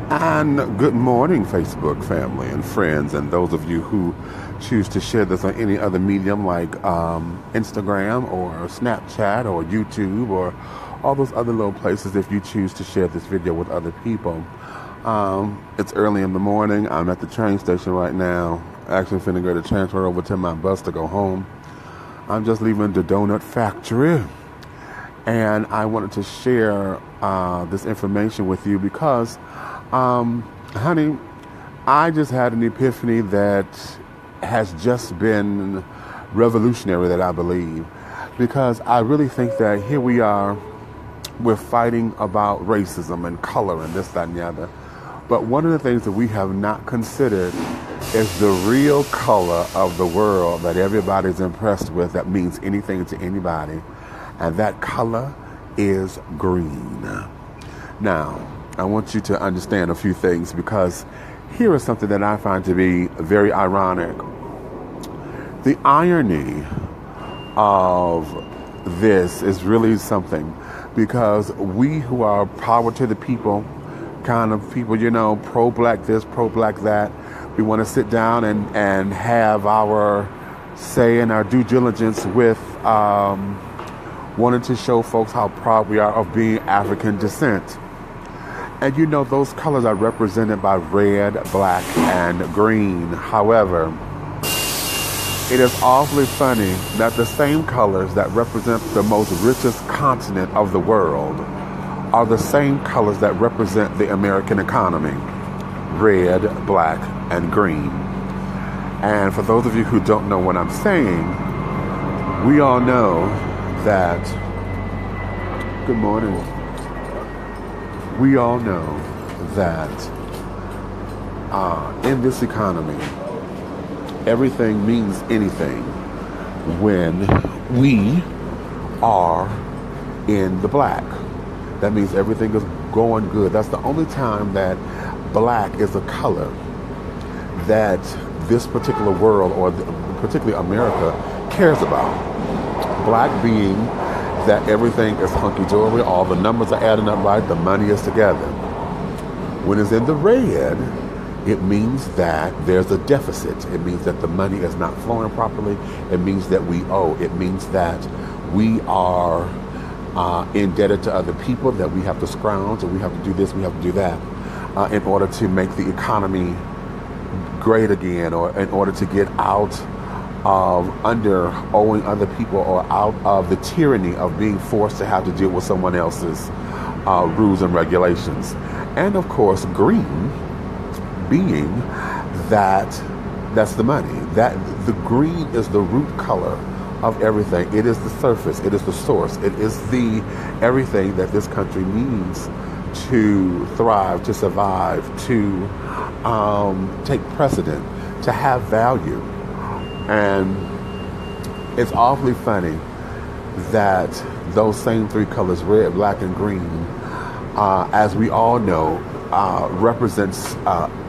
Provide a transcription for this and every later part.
And good morning, Facebook family and friends, and those of you who choose to share this on any other medium like Instagram or Snapchat or YouTube or all those other little places if you choose to share this video with other people. It's early in the morning. I'm at the train station right now. Actually finna go to transfer over to my bus to go home. I'm just leaving the donut factory. And I wanted to share this information with you because, honey, I just had an epiphany that has just been revolutionary, that I believe. Because I really think that here we are, we're fighting about racism and color and this, that, and the other. But one of the things that we have not considered is the real color of the world that everybody's impressed with, that means anything to anybody. And that color is green. Now, I want you to understand a few things, because here is something that I find to be very ironic. The irony of this is really something, because we who are power to the people, kind of people, pro-black this, pro-black that, we want to sit down and have our say and our due diligence with wanting to show folks how proud we are of being African descent. And those colors are represented by red, black, and green. However, it is awfully funny that the same colors that represent the most richest continent of the world are the same colors that represent the American economy: red, black, and green. And for those of you who don't know what I'm saying, we all know that, good morning, we all know that in this economy, everything means anything when we are in the black. That means everything is going good. That's the only time that black is a color that this particular world, or particularly America, cares about. Black being that everything is hunky-dory, all the numbers are adding up right, the money is together. When it's in the red, it means that there's a deficit. It means that the money is not flowing properly. It means that we owe. It means that we are indebted to other people, that we have to scrounge, and we have to do this, we have to do that in order to make the economy great again, or in order to get out of under owing other people, or out of the tyranny of being forced to have to deal with someone else's rules and regulations. And of course, green being that's the money. That the green is the root color of everything. It is the surface. It is the source. It is the everything that this country needs to thrive, to survive, to take precedent, to have value. And it's awfully funny that those same three colors, red, black, and green, as we all know, represents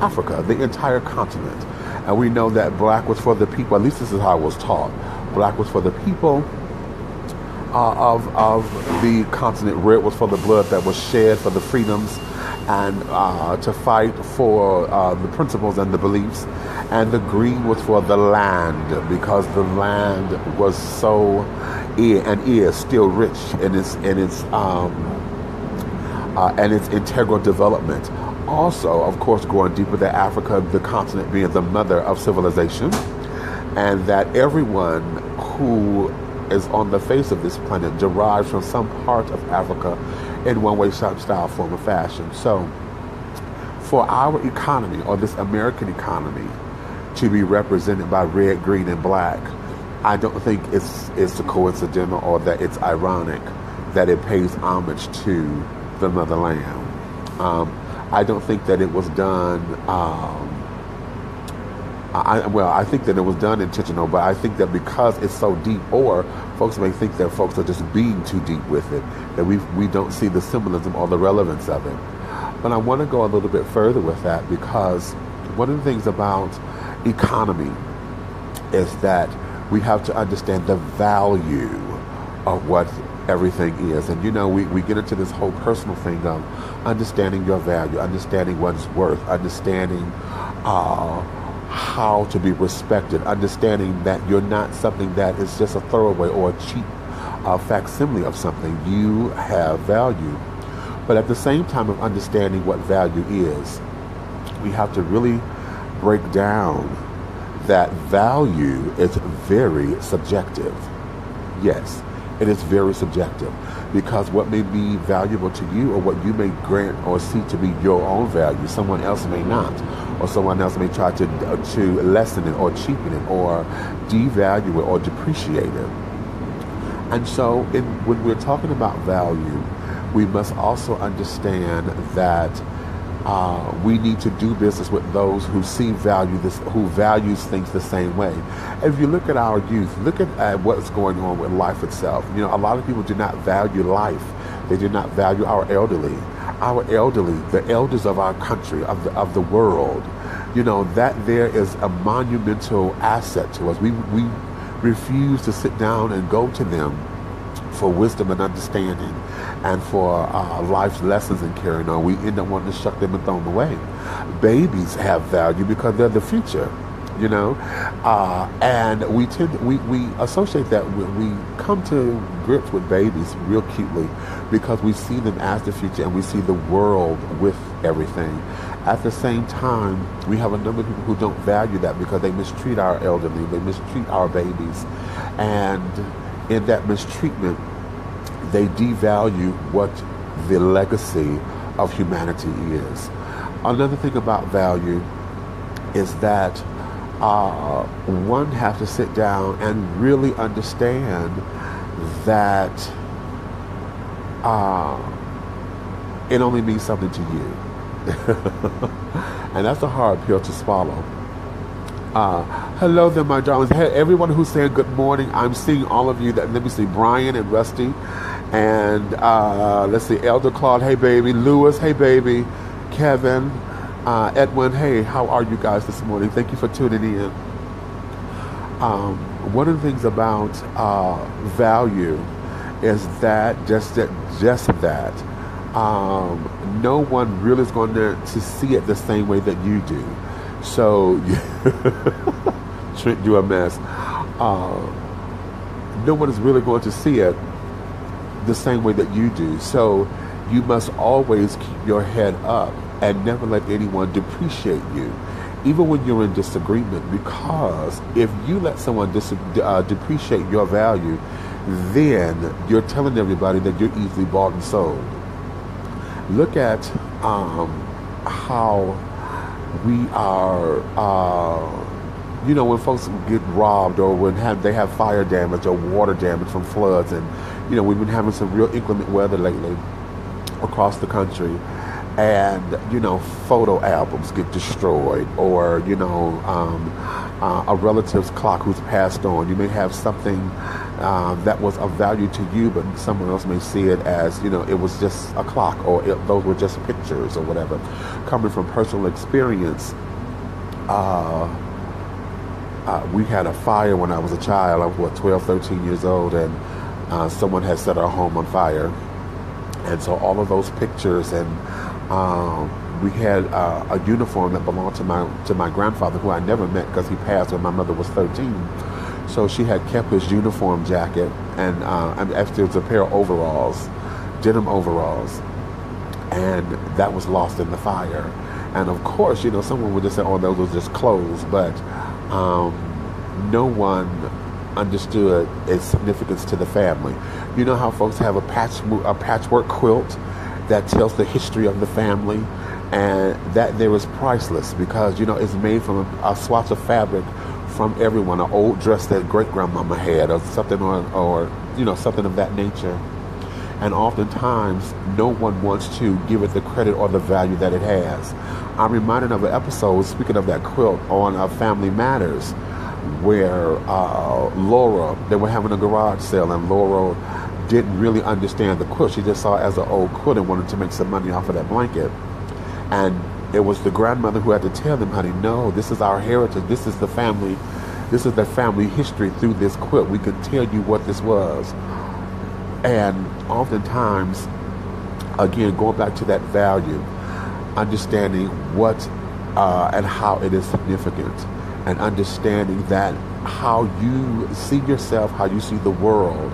Africa, the entire continent. And we know that black was for the people, at least this is how I was taught. Black was for the people of the continent. Red was for the blood that was shed for the freedoms and to fight for the principles and the beliefs. And the green was for the land, because the land was so and is still rich in its integral development. Also, of course, going deeper, that Africa, the continent, being the mother of civilization, and that everyone who is on the face of this planet derives from some part of Africa in one way, shape, style, form, or fashion. So for our economy, or this American economy, to be represented by red, green, and black, I don't think it's a coincidental, or that it's ironic that it pays homage to the motherland. I don't think that it was done I think that it was done intentional, but I think that because it's so deep, or folks may think that folks are just being too deep with it, that we don't see the symbolism or the relevance of it. But I want to go a little bit further with that, because one of the things about economy is that we have to understand the value of what everything is. And we get into this whole personal thing of understanding your value, understanding one's worth, understanding how to be respected, understanding that you're not something that is just a throwaway or a cheap facsimile of something. You have value. But at the same time of understanding what value is, we have to really break down that value is very subjective. Yes, it is very subjective, because what may be valuable to you or what you may grant or see to be your own value, someone else may not, or someone else may try to lessen it or cheapen it or devalue it or depreciate it. And so when we're talking about value, we must also understand that we need to do business with those who see value, who values things the same way. If you look at our youth, look at what's going on with life itself. A lot of people do not value life. They do not value our elderly. Our elderly, the elders of our country, of the world. That there is a monumental asset to us. We refuse to sit down and go to them for wisdom and understanding and for life's lessons and carrying on. We end up wanting to shuck them and throw them away. Babies have value because they're the future, and we associate that we come to grips with babies real cutely because we see them as the future and we see the world with everything. At the same time, we have a number of people who don't value that because they mistreat our elderly, they mistreat our babies, and in that mistreatment, they devalue what the legacy of humanity is. Another thing about value is that one has to sit down and really understand that it only means something to you. And that's a hard pill to swallow. Hello there, my darlings. Hey, everyone who's saying good morning. I'm seeing all of you. Let me see, Brian and Rusty. And let's see, Elder Claude, hey baby. Lewis, hey baby. Kevin, Edwin, hey, how are you guys this morning? Thank you for tuning in. One of the things about value is that no one really is going to see it the same way that you do. So, Trent, you a mess. No one is really going to see it the same way that you do. So, you must always keep your head up and never let anyone depreciate you, even when you're in disagreement. Because if you let someone depreciate your value, then you're telling everybody that you're easily bought and sold. Look at how we are, when folks get robbed or when they have fire damage or water damage from floods, and we've been having some real inclement weather lately across the country, and photo albums get destroyed, or a relative's clock who's passed on. You may have something that was of value to you, but someone else may see it as it was just a clock, or those were just pictures or whatever. Coming from personal experience, we had a fire when I was a child. I was 12, 13 years old, and someone had set our home on fire. And so all of those pictures, and we had a uniform that belonged to my grandfather, who I never met because he passed when my mother was 13. So she had kept his uniform jacket, and actually it was a pair of overalls, denim overalls, and that was lost in the fire. And of course, someone would just say, "Oh, those were just clothes," but no one understood its significance to the family. You know how folks have a patchwork quilt that tells the history of the family, and that there is priceless because it's made from a swatch of fabric from everyone, an old dress that great grandmama had, or something, or something of that nature. And oftentimes, no one wants to give it the credit or the value that it has. I'm reminded of an episode, speaking of that quilt, on Family Matters, where Laura, they were having a garage sale, and Laura didn't really understand the quilt. She just saw it as an old quilt and wanted to make some money off of that blanket. And it was the grandmother who had to tell them, "Honey, no, this is our heritage. This is the family history through this quilt. We can tell you what this was." And oftentimes, again, going back to that value, understanding what and how it is significant, and understanding that how you see yourself, how you see the world,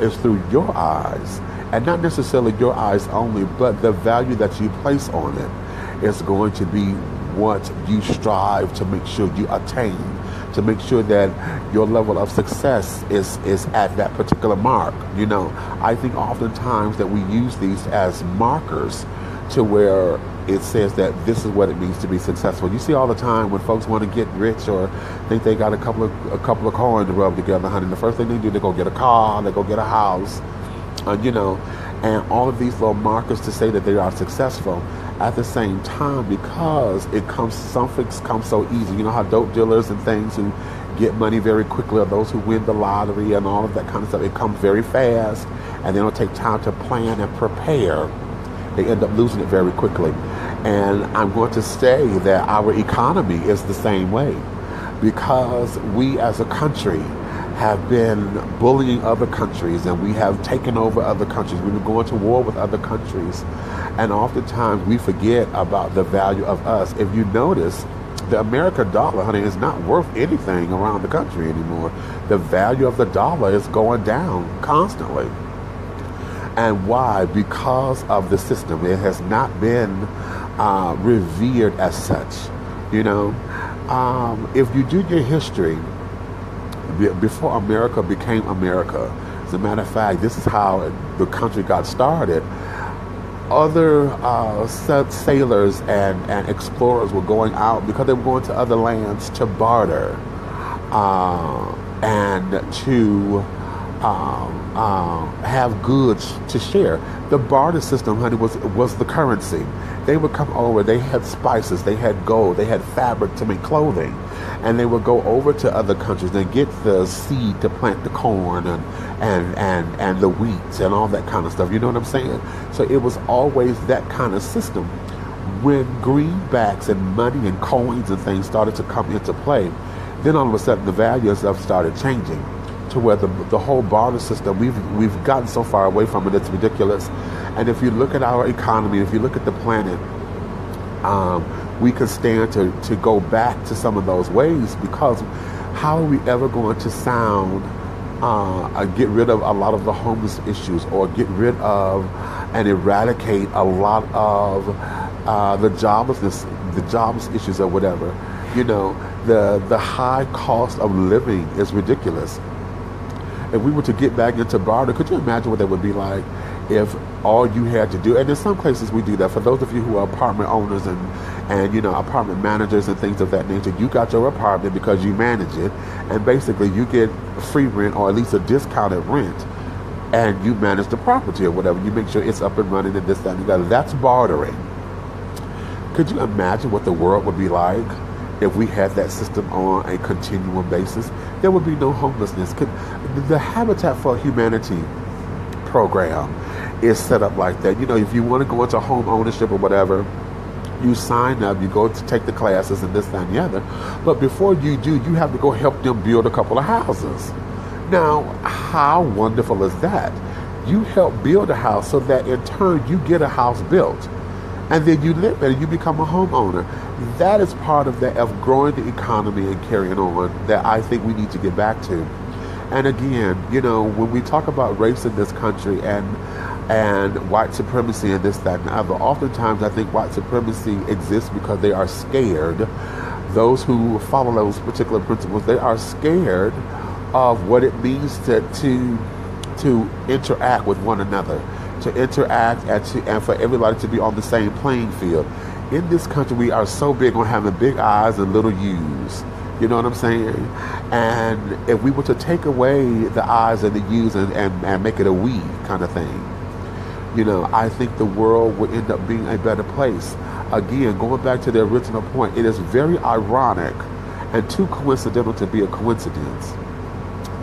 is through your eyes, and not necessarily your eyes only, but the value that you place on it is going to be what you strive to make sure you attain, to make sure that your level of success is at that particular mark. I think oftentimes that we use these as markers to where it says that this is what it means to be successful. You see all the time when folks want to get rich or think they got a couple of coins to rub together, honey. The first thing they do, they go get a car, they go get a house, and all of these little markers to say that they are successful. At the same time, because some things come so easy. You know how dope dealers and things who get money very quickly, or those who win the lottery and all of that kind of stuff, it comes very fast, and they don't take time to plan and prepare. They end up losing it very quickly. And I'm going to say that our economy is the same way, because we as a country have been bullying other countries, and we have taken over other countries. We've been going to war with other countries, and oftentimes we forget about the value of us. If you notice, the American dollar, honey, is not worth anything around the country anymore. The value of the dollar is going down constantly. And why? Because of the system. It has not been revered as such. If you do your history, before America became America, as a matter of fact, this is how the country got started. Other sailors and explorers were going out because they were going to other lands to barter and to have goods to share. The barter system, honey, was the currency. They would come over, they had spices, they had gold, they had fabric to make clothing, and they would go over to other countries and get the seed to plant the corn and the wheat and all that kind of stuff. You know what I'm saying? So it was always that kind of system. When greenbacks and money and coins and things started to come into play, then all of a sudden the value of stuff started changing, to where the whole barter system, we've gotten so far away from it, it's ridiculous. And if you look at our economy, if you look at the planet, we could stand to go back to some of those ways, because how are we ever going to get rid of a lot of the homeless issues, or get rid of and eradicate a lot of the jobless issues or whatever? The high cost of living is ridiculous. If we were to get back into barter, could you imagine what that would be like if all you had to do, and in some places we do that, for those of you who are apartment owners and apartment managers and things of that nature, you got your apartment because you manage it, and basically you get free rent, or at least a discounted rent, and you manage the property or whatever. You make sure it's up and running and this, that, and the other. That's bartering. Could you imagine what the world would be like if we had that system on a continual basis? There would be no homelessness. The Habitat for Humanity program is set up like that. If you want to go into home ownership or whatever, you sign up, you go to take the classes and this, that, and the other. But before you do, you have to go help them build a couple of houses. Now, how wonderful is that? You help build a house so that in turn you get a house built. And then you live in it, you become a homeowner. That is part of growing the economy and carrying on that I think we need to get back to. And again, when we talk about race in this country and white supremacy and this, that, and the other, oftentimes I think white supremacy exists because they are scared. Those who follow those particular principles, they are scared of what it means to interact with one another, to interact and for everybody to be on the same playing field. In this country, we are so big on having big I's and little U's. You know what I'm saying? And if we were to take away the I's and the U's and make it a we kind of thing, I think the world would end up being a better place. Again, going back to the original point, it is very ironic and too coincidental to be a coincidence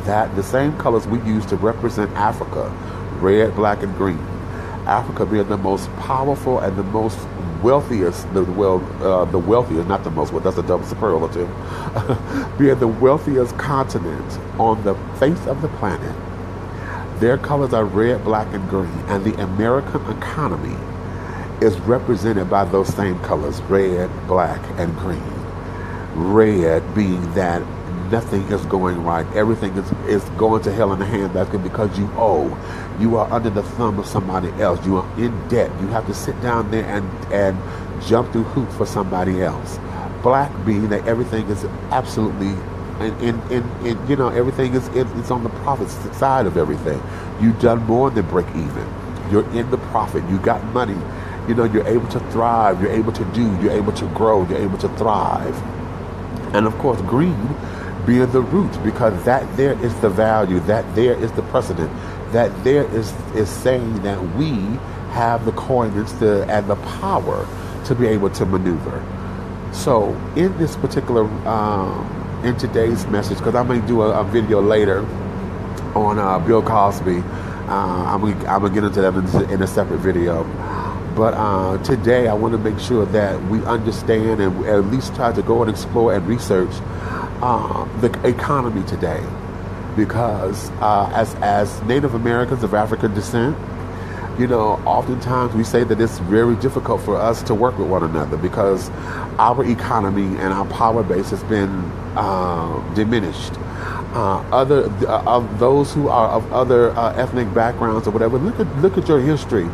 that the same colors we use to represent Africa, red, black, and green, Africa being the most powerful and the most wealthiest, the wealthiest, not the most, well, that's a double superlative, being the wealthiest continent on the face of the planet, Their colors are red, black, and green. And the American economy is represented by those same colors, red, black, and green. Red being that nothing is going right. Everything is going to hell in a handbasket because you owe. You are under the thumb of somebody else. You are in debt. You have to sit down there and jump through hoops for somebody else. Black being that everything is absolutely everything is it's on the profit side of everything. You've done more than break even. You're in the profit. You got money. You're able to thrive. You're able to do. You're able to grow. You're able to thrive. And of course, green being the root, because that there is the value, that there is the precedent, that there is saying that we have the coinage and the power to be able to maneuver. So in this particular, in today's message, because I may do a video later on Bill Cosby, I'm gonna get into that in a separate video. But today I want to make sure that we understand and at least try to go and explore and research the economy today, because as Native Americans of African descent, oftentimes we say that it's very difficult for us to work with one another because our economy and our power base has been diminished. Those who are of other ethnic backgrounds or whatever, look at your history.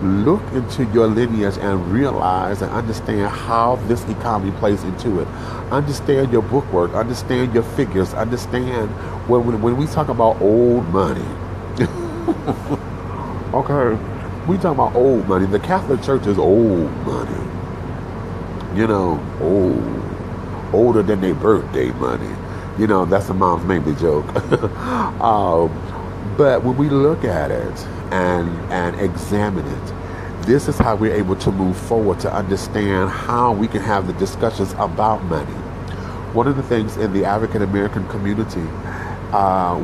Look into your lineage and realize and understand how this economy plays into it. Understand your bookwork. Understand your figures. Understand when we talk about old money. Okay, we talk about old money. The Catholic Church is old money. Older than their birthday money. That's a mom's maybe joke. But when we look at it and examine it, this is how we're able to move forward to understand how we can have the discussions about money. One of the things in the African American community,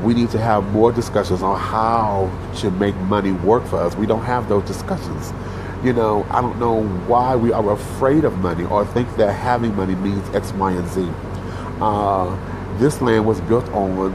we need to have more discussions on how to make money work for us. We don't have those discussions. I don't know why we are afraid of money or think that having money means X, Y, and Z. This land was built on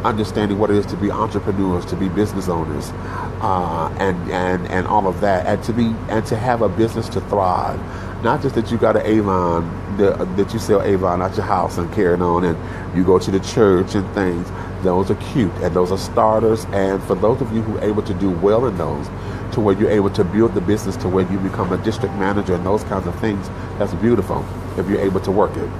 understanding what it is to be entrepreneurs, to be business owners, and all of that, and to have a business to thrive. Not just that you got an Avon, that you sell Avon at your house and carry it on, and you go to the church and things. Those are cute, and those are starters. And for those of you who are able to do well in those, to where you're able to build the business to where you become a district manager and those kinds of things, that's beautiful if you're able to work it.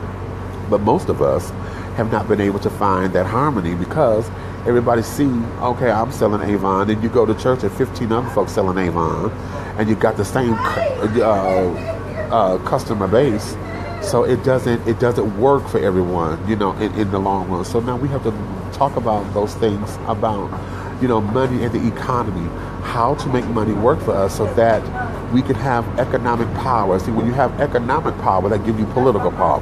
But most of us have not been able to find that harmony because everybody see, okay, I'm selling Avon, and you go to church and 15 other folks selling Avon, and you got the same customer base, so it doesn't work for everyone, in the long run. So now we have to talk about those things about, money and the economy, how to make money work for us so that we can have economic power. See, when you have economic power, that gives you political power.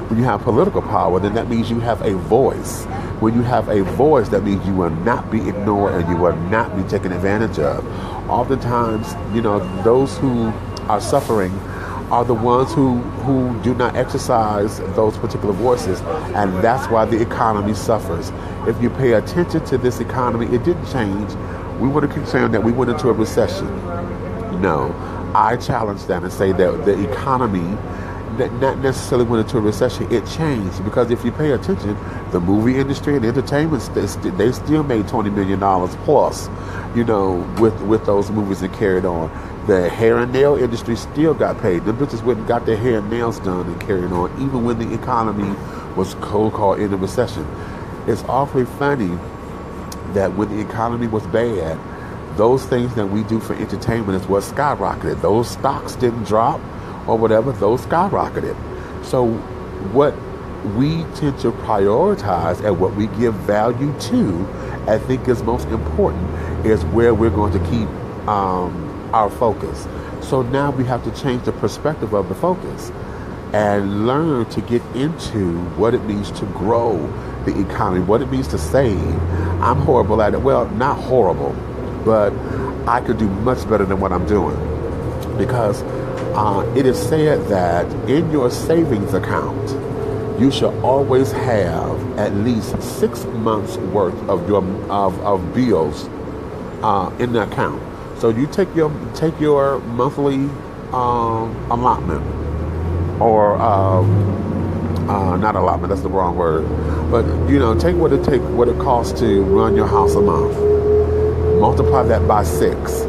When you have political power, then that means you have a voice. When you have a voice, that means you will not be ignored and you will not be taken advantage of. Oftentimes, those who are suffering are the ones who do not exercise those particular voices, and that's why the economy suffers. If you pay attention to this economy, it didn't change. We were concerned that we went into a recession. No, I challenge that and say that the economy not necessarily went into a recession. It changed because if you pay attention, the movie industry and entertainment, they still made $20 million plus, with those movies and carried on. The hair and nail industry still got paid. The bitches went and got their hair and nails done and carried on, even when the economy was called in a recession. It's awfully funny that when the economy was bad, those things that we do for entertainment is what skyrocketed. Those stocks didn't drop or whatever, those skyrocketed. So what we tend to prioritize and what we give value to, I think is most important, is where we're going to keep our focus. So now we have to change the perspective of the focus and learn to get into what it means to grow the economy, what it means to save. I'm horrible at it. Well, not horrible, but I could do much better than what I'm doing, because it is said that in your savings account, you should always have at least 6 months worth of your of bills in the account. So you take your monthly allotment, or not allotment. That's the wrong word. But take what it costs to run your house a month. Multiply that by 6,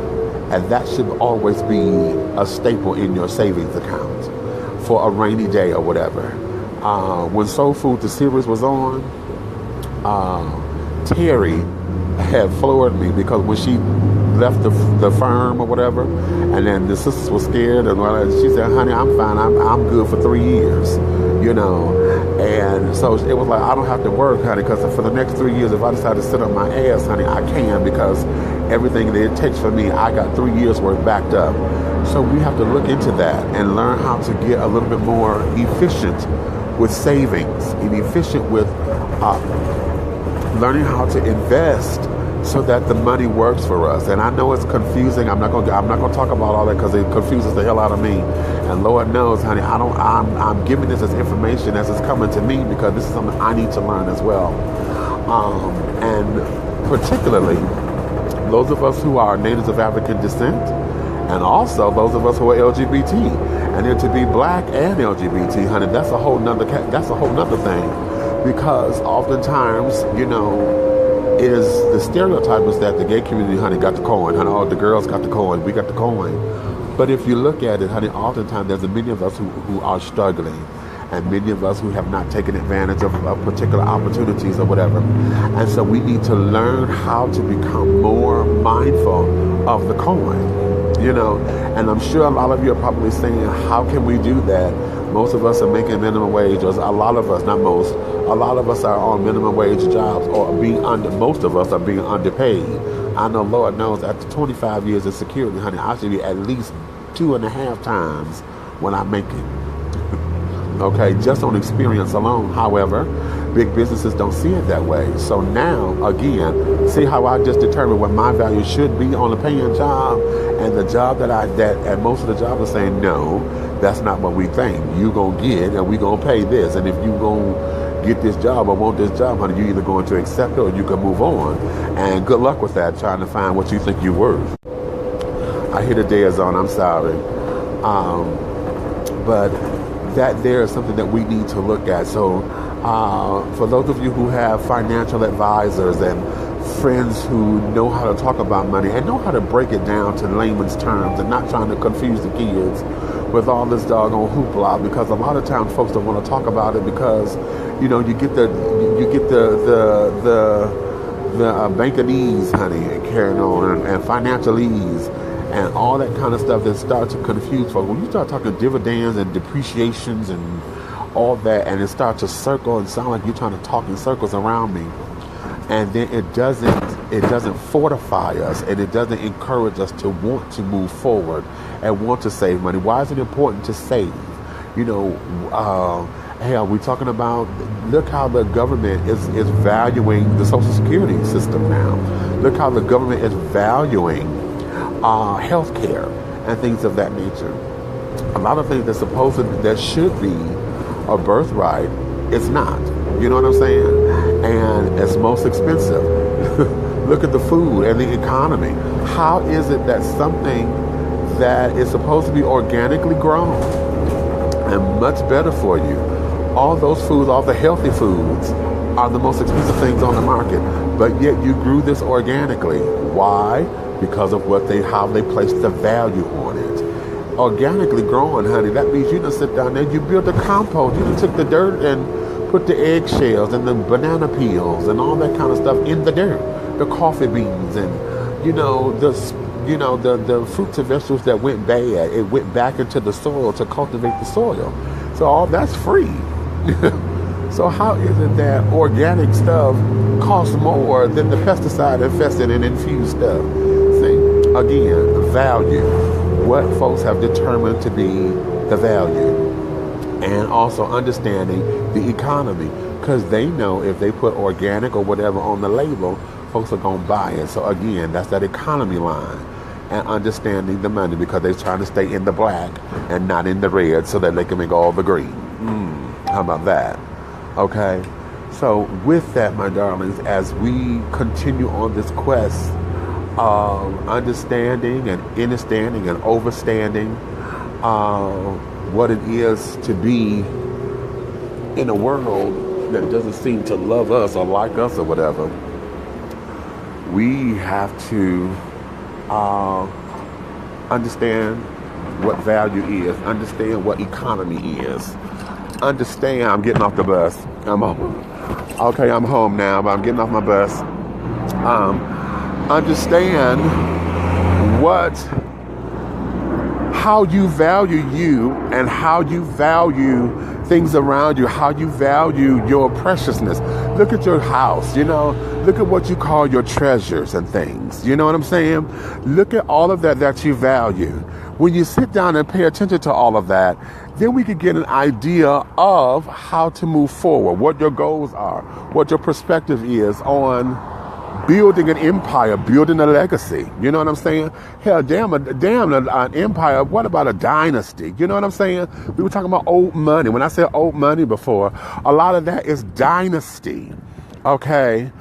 and that should always be a staple in your savings account for a rainy day or whatever. When Soul Food the series was on, Terry had floored me, because when she left the firm or whatever, and then the sisters were scared, and she said, "Honey, I'm fine. I'm good for 3 years," And so it was like, I don't have to work, honey, because for the next 3 years, if I decide to sit on my ass, honey, I can, because everything that it takes for me, I got 3 years worth backed up. So we have to look into that and learn how to get a little bit more efficient with savings and efficient with learning how to invest, so that the money works for us. And I know it's confusing. I'm not gonna talk about all that, because it confuses the hell out of me. And Lord knows, honey, I'm giving this as information as it's coming to me, because this is something I need to learn as well. And particularly those of us who are natives of African descent, and also those of us who are LGBT. And then to be black and LGBT, honey, that's a whole nother thing, because oftentimes, is the stereotype is that the gay community, honey, got the coin, honey. Oh, the girls got the coin, we got the coin. But if you look at it, honey, oftentimes there's many of us who are struggling, and many of us who have not taken advantage of particular opportunities or whatever. And so we need to learn how to become more mindful of the coin, And I'm sure a lot of you are probably saying, how can we do that? Most of us are making minimum wage, or a lot of us, not most, a lot of us are on minimum wage jobs, or most of us are being underpaid. I know, Lord knows, after 25 years of security, honey, I should be at least 2.5 times what I'm making. Okay, just on experience alone. However, big businesses don't see it that way. So now, again, see how I just determined what my value should be on a paying job, and the job and most of the jobs are saying, no, that's not what we think. You gonna get, and we gonna pay this. And if you gonna get this job or want this job, honey, you either going to accept it or you can move on. And good luck with that, trying to find what you think you're worth. I hear the day is on. I'm sorry, but that there is something that we need to look at. So for those of you who have financial advisors and friends who know how to talk about money and know how to break it down to layman's terms and not trying to confuse the kids with all this doggone hoopla, because a lot of times folks don't want to talk about it, because you get the bankanese, honey, carrying on, and financial ease and all that kind of stuff that starts to confuse folks. When you start talking dividends and depreciations and all that, and it starts to circle and sound like you're trying to talk in circles around me, and then it doesn't fortify us, and it doesn't encourage us to want to move forward and want to save money. Why is it important to save? Hell, we're talking about, look how the government is valuing the Social Security system now. Look how the government is valuing health care and things of that nature. A lot of things that should be a birthright, it's not. You know what I'm saying? And it's most expensive. Look at the food and the economy. How is it that something that is supposed to be organically grown and much better for you, all those foods, all the healthy foods, are the most expensive things on the market, but yet you grew this organically? Why? Because of how they place the value on it. Organically grown, honey, that means you done sit down there, you built a compost, you done took the dirt and put the eggshells and the banana peels and all that kind of stuff in the dirt, the coffee beans, and the fruits and vegetables that went bad, it went back into the soil to cultivate the soil. So all that's free. So how is it that organic stuff costs more than the pesticide infested and infused stuff? See, again, value. What folks have determined to be the value. And also understanding the economy, because they know if they put organic or whatever on the label, folks are going to buy it. So again, that's that economy line, and understanding the money, because they're trying to stay in the black and not in the red so that they can make all the green. How about that? Okay. So with that, my darlings, as we continue on this quest understanding and understanding and overstanding what it is to be in a world that doesn't seem to love us or like us or whatever. We have to understand what value is, understand what economy is, understand. I'm getting off the bus. I'm home. Okay, I'm home now, but I'm getting off my bus. Understand how you value you and how you value things around you, how you value your preciousness. Look at your house, look at what you call your treasures and things. You know what I'm saying? Look at all of that you value. When you sit down and pay attention to all of that, then we can get an idea of how to move forward, what your goals are, what your perspective is on building an empire, building a legacy. You know what I'm saying? Hell, damn an empire. What about a dynasty? You know what I'm saying? We were talking about old money. When I said old money before, a lot of that is dynasty. Okay?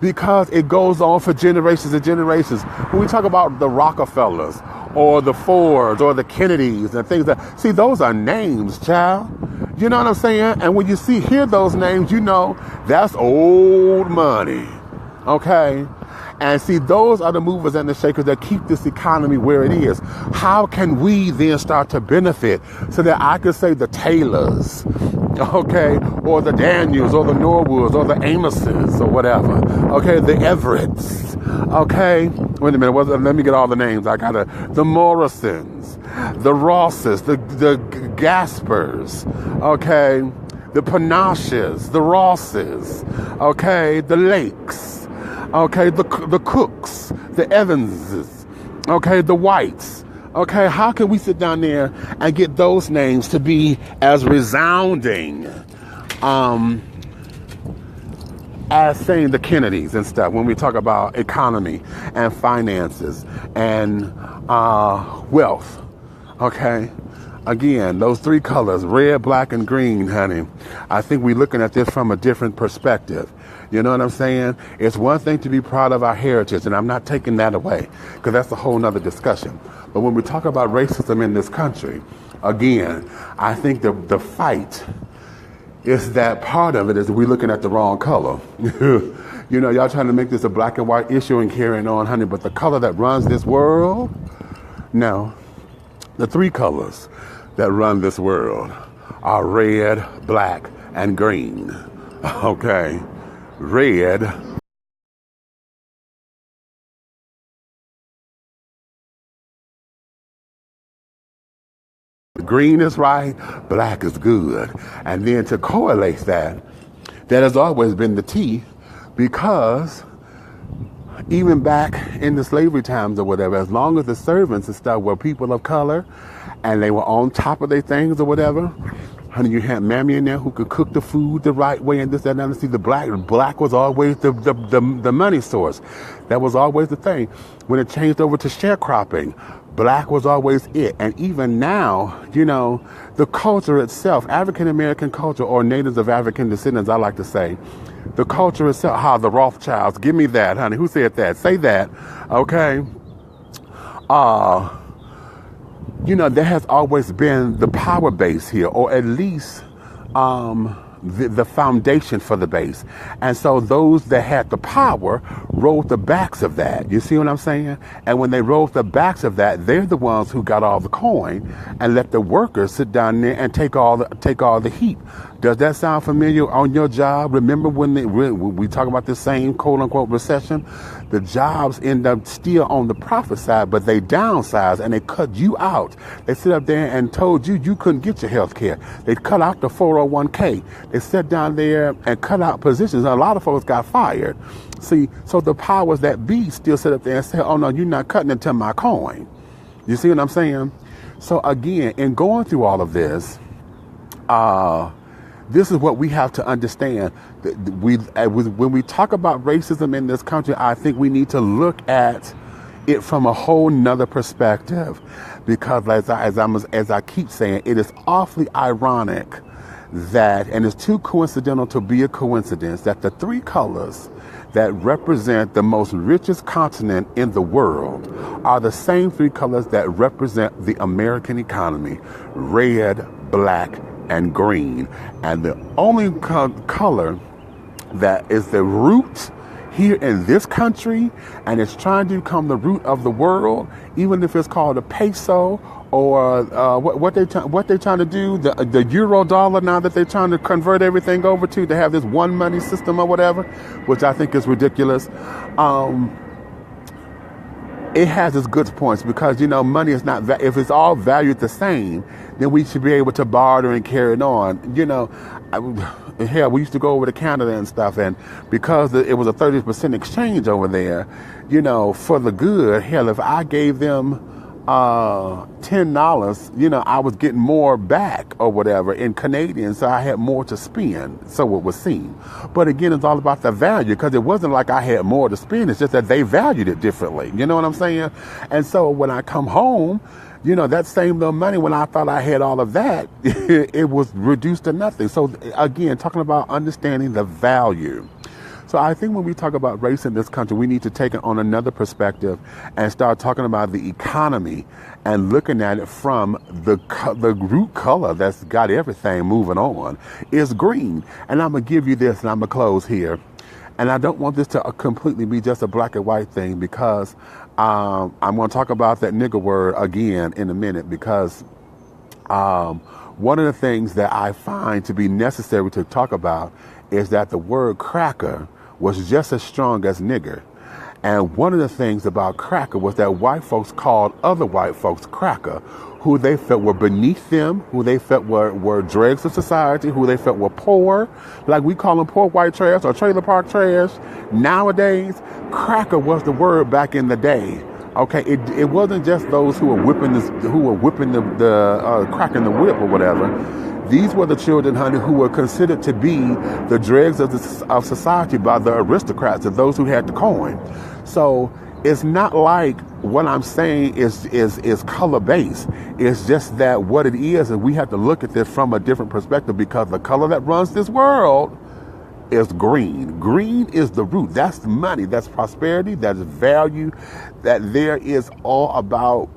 Because it goes on for generations and generations. When we talk about the Rockefellers or the Fords or the Kennedys and things see, those are names, child. You know what I'm saying? And when you hear those names, that's old money. Okay? And see, those are the movers and the shakers that keep this economy where it is. How can we then start to benefit so that I could say the Taylors, okay, or the Daniels, or the Norwoods, or the Amoses, or whatever, okay, the Everetts, okay, wait a minute, let me get all the names. The Morrisons, the Rosses, the Gaspers, okay, the Panaches, the Rosses, okay, the Lakes, okay, the Cooks, the Evanses, okay, the Whites. Okay, how can we sit down there and get those names to be as resounding as saying the Kennedys and stuff when we talk about economy and finances and wealth? Okay, again, those three colors, red, black, and green, honey. I think we're looking at this from a different perspective. You know what I'm saying? It's one thing to be proud of our heritage, and I'm not taking that away because that's a whole nother discussion. But when we talk about racism in this country, again, I think the fight is that part of it is we're looking at the wrong color. Y'all trying to make this a black and white issue and carrying on, honey, but the color that runs this world, no. The three colors that run this world are red, black, and green. Okay. Red. Green is right, black is good. And then to correlate that has always been the T, because even back in the slavery times or whatever, as long as the servants and stuff were people of color and they were on top of their things or whatever, honey, you had mammy in there who could cook the food the right way and this, that, and that. See, the black was always the money source. That was always the thing. When it changed over to sharecropping, black was always it. And even now, the culture itself, African American culture, or natives of African descendants, I like to say, the culture itself, the Rothschilds, give me that, honey. Who said that? Say that. Okay. There has always been the power base here, or at least the foundation for the base. And so those that had the power rolled the backs of that. You see what I'm saying? And when they rolled the backs of that, they're the ones who got all the coin and let the workers sit down there and take all the heat. Does that sound familiar on your job? Remember when we talk about the same quote unquote recession? The jobs end up still on the profit side, but they downsize and they cut you out. They sit up there and told you couldn't get your health care. They cut out the 401k. They sat down there and cut out positions. And a lot of folks got fired. See, so the powers that be still sit up there and say, oh no, you're not cutting into my coin. You see what I'm saying? So again, in going through all of this, this is what we have to understand. When we talk about racism in this country, I think we need to look at it from a whole nother perspective, because as I keep saying, it is awfully ironic that, and it's too coincidental to be a coincidence, that the three colors that represent the most richest continent in the world are the same three colors that represent the American economy: red, black, and green. And the only color that is the root here in this country, and it's trying to become the root of the world, even if it's called a peso or what they trying to do, the euro dollar, now that they're trying to convert everything over to have this one money system or whatever, which I think is ridiculous. It has its good points because, money is not, if it's all valued the same, then we should be able to barter and carry it on. Hell, we used to go over to Canada and stuff, and because it was a 30% exchange over there, for the good, hell, if I gave them $10, I was getting more back or whatever in Canadian, so I had more to spend, so it would seem. But again, it's all about the value, because it wasn't like I had more to spend, it's just that they valued it differently, you know what I'm saying? And so when I come home, that same little money, when I thought I had all of that, it was reduced to nothing. So again, talking about understanding the value. So I think when we talk about race in this country, we need to take it on another perspective and start talking about the economy and looking at it from the root color that's got everything moving on is green. And I'm going to give you this, and I'm going to close here. And I don't want this to completely be just a black and white thing, because I'm going to talk about that nigger word again in a minute, because one of the things that I find to be necessary to talk about is that the word cracker was just as strong as nigger. And one of the things about cracker was that white folks called other white folks cracker, who they felt were beneath them, who they felt were dregs of society, who they felt were poor. Like we call them poor white trash or trailer park trash. Nowadays, cracker was the word back in the day. Okay, it wasn't just those who were whipping the cracking the whip or whatever. These were the children, honey, who were considered to be the dregs of society by the aristocrats and those who had the coin. So it's not like what I'm saying is color based. It's just that what it is, and we have to look at this from a different perspective, because the color that runs this world is green. Green is the root. That's money. That's prosperity. That's value. That there is all about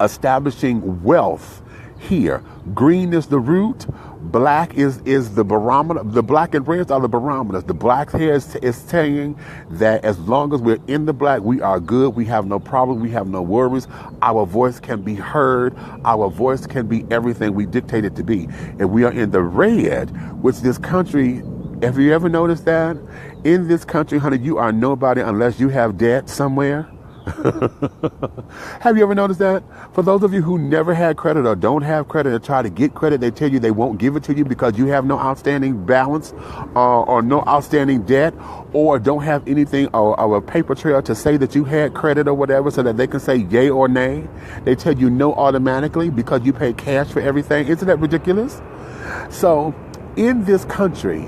establishing wealth here. Green is the root. Black is the barometer. The black and reds are the barometers. The black hair is saying that as long as we're in the black, we are good. We have no problem. We have no worries. Our voice can be heard. Our voice can be everything we dictate it to be. And we are in the red, which this country, have you ever noticed that? In this country, honey, you are nobody unless you have debt somewhere. Have you ever noticed that? For those of you who never had credit or don't have credit or try to get credit, they tell you they won't give it to you because you have no outstanding balance or no outstanding debt, or don't have anything or a paper trail to say that you had credit or whatever, so that they can say yay or nay. They tell you no automatically because you pay cash for everything. Isn't that ridiculous? So in this country,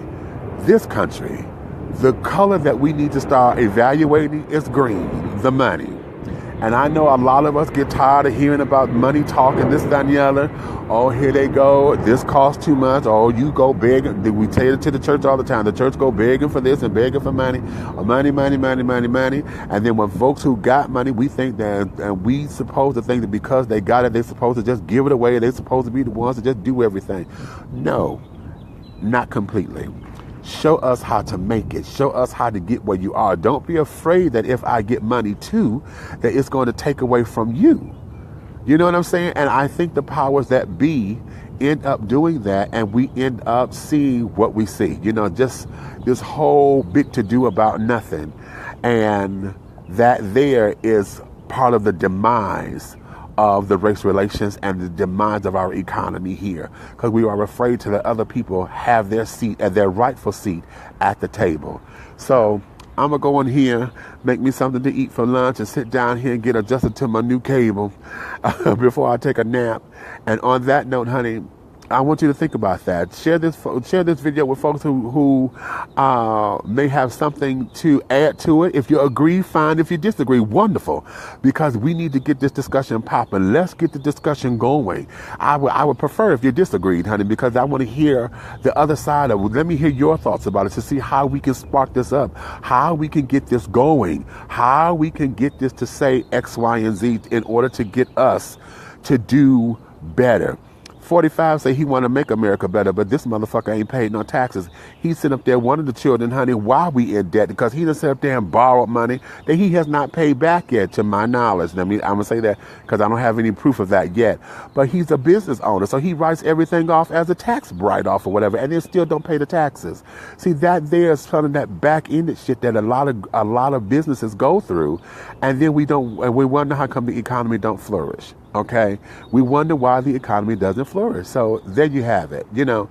the color that we need to start evaluating is green, the money. And I know a lot of us get tired of hearing about money talk and this, that, and the other. Oh, here they go. This costs too much. Oh, you go begging. We tell it to the church all the time. The church go begging for this and begging for money. Money. And then when folks who got money, we think that, and we supposed to think that because they got it, they're supposed to just give it away. They're supposed to be the ones to just do everything. No, not completely. Show us how to make it. Show us how to get where you are. Don't be afraid that if I get money too, that it's going to take away from you. You know what I'm saying? And I think the powers that be end up doing that, and we end up seeing what we see. Just this whole big to-do about nothing. And that there is part of the demise of the race relations and the demise of our economy here, because we are afraid to let other people have their seat and their rightful seat at the table. So I'm gonna go in here, make me something to eat for lunch, and sit down here and get adjusted to my new cable before I take a nap. And on that note, honey, I want you to think about that. Share this video with folks who may have something to add to it. If you agree, fine. If you disagree, wonderful. Because we need to get this discussion popping. Let's get the discussion going. I would prefer if you disagreed, honey, because I want to hear the other side of it. Let me hear your thoughts about it to see how we can spark this up, how we can get this going, how we can get this to say X, Y, and Z in order to get us to do better. 45 say he want to make America better, but this motherfucker ain't paid no taxes. He's sitting up there, one of the children, honey, why we in debt? Because he done sat up there and borrowed money that he has not paid back yet, to my knowledge. I mean, I'm going to say that because I don't have any proof of that yet. But he's a business owner, so he writes everything off as a tax write-off or whatever, and then still don't pay the taxes. See, that there's some of that back-ended shit that a lot of businesses go through, and then we wonder how come the economy don't flourish. Okay, we wonder why the economy doesn't flourish. So there you have it. You know,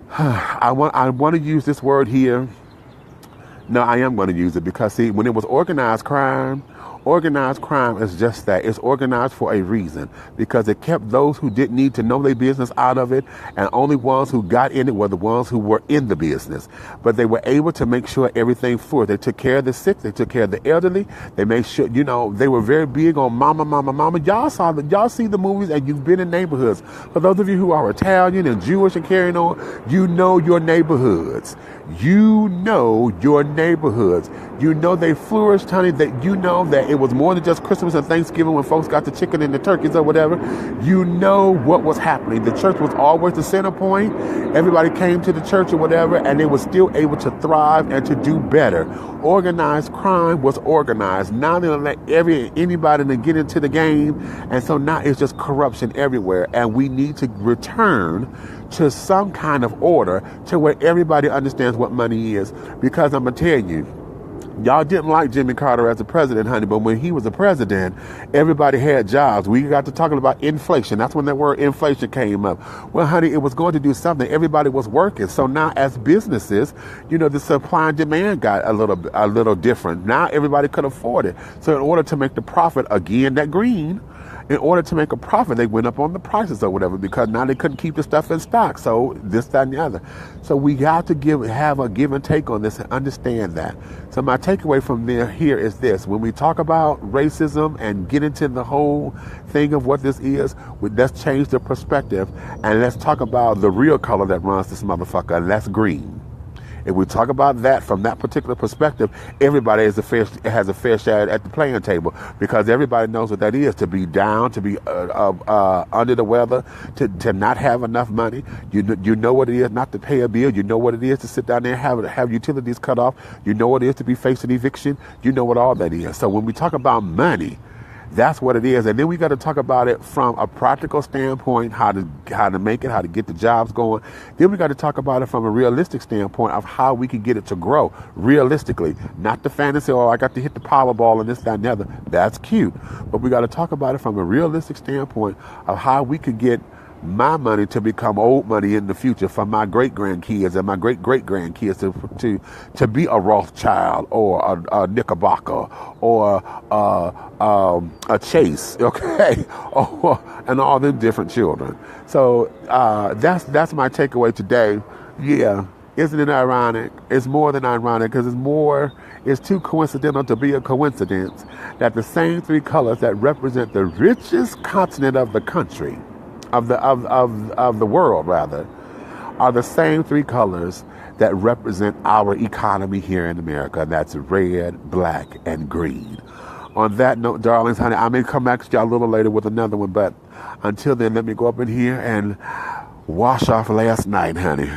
I want to use this word here. No, I am going to use it because, see, when it was organized crime is just that. It's organized for a reason, because it kept those who didn't need to know their business out of it, and only ones who got in it were the ones who were in the business. But they were able to make sure everything flourished. They took care of the sick. They took care of the elderly. They made sure, you know, they were very big on mama, mama, mama. Y'all see the movies, and you've been in neighborhoods. For those of you who are Italian and Jewish and carrying on, you know your neighborhoods. You know your neighborhoods. You know they flourished, honey. That you know that it was more than just Christmas and Thanksgiving when folks got the chicken and the turkeys or whatever. You know what was happening. The church was always the center point. Everybody came to the church or whatever, and they were still able to thrive and to do better. Organized crime was organized. Now they don't let anybody to get into the game, and so now it's just corruption everywhere. And we need to return to some kind of order to where everybody understands what money is. Because I'm gonna tell you, y'all didn't like Jimmy Carter as a president, honey, but when he was a president, everybody had jobs. We got to talking about inflation. That's when that word inflation came up. Well, honey, it was going to do something. Everybody was working. So now as businesses, you know, the supply and demand got a little different. Now everybody could afford it. So in order to make the profit, again, that green, in order to make a profit, they went up on the prices or whatever, because now they couldn't keep the stuff in stock. So this, that, and the other. So we got to have a give and take on this and understand that. So my takeaway from here is this. When we talk about racism and get into the whole thing of what this is, let's change the perspective and let's talk about the real color that runs this motherfucker, and that's green. If we talk about that from that particular perspective, everybody has a fair share at the playing table, because everybody knows what that is, to be down, to be under the weather, to not have enough money. You know what it is not to pay a bill. You know what it is to sit down there and have utilities cut off. You know what it is to be facing eviction. You know what all that is. So when we talk about money, that's what it is. And then we got to talk about it from a practical standpoint, how to make it, how to get the jobs going. Then we got to talk about it from a realistic standpoint of how we can get it to grow realistically. Not the fantasy, I got to hit the Powerball and this, that, and the other. That's cute. But we got to talk about it from a realistic standpoint of how we could get my money to become old money in the future for my great-grandkids and my great-great-grandkids to be a Rothschild or a Knickerbocker or a Chase, okay, and all them different children. So that's my takeaway today. Yeah, isn't it ironic? It's more than ironic, because it's too coincidental to be a coincidence that the same three colors that represent the richest continent of the country, of the world rather, are the same three colors that represent our economy here in America, and that's red, black, and green. On that note, darlings, honey, I may come back to y'all a little later with another one, but until then, let me go up in here and wash off last night, honey.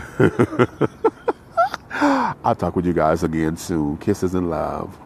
I'll talk with you guys again soon. Kisses and love.